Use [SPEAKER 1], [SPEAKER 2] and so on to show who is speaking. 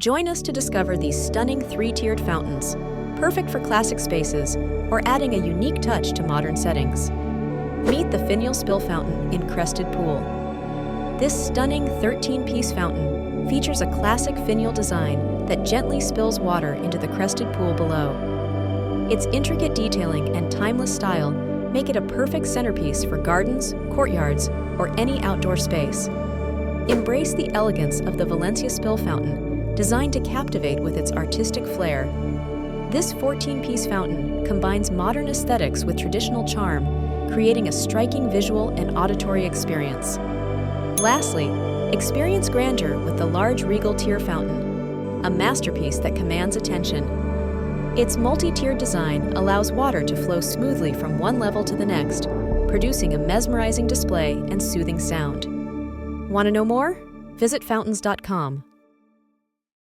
[SPEAKER 1] Join us to discover these stunning three-tiered fountains, perfect for classic spaces or adding a unique touch to modern settings. Meet the Finial Spill Fountain in Crested Pool. This stunning 13-piece fountain features a classic finial design that gently spills water into the crested pool below. Its intricate detailing and timeless style make it a perfect centerpiece for gardens, courtyards, or any outdoor space. Embrace the elegance of the Valencia Spill Fountain, designed to captivate with its artistic flair. This 14-piece fountain combines modern aesthetics with traditional charm, creating a striking visual and auditory experience. Lastly, experience grandeur with the large Regal tier fountain, a masterpiece that commands attention. Its multi-tiered design allows water to flow smoothly from one level to the next, producing a mesmerizing display and soothing sound. Want to know more? Visit fountains.com.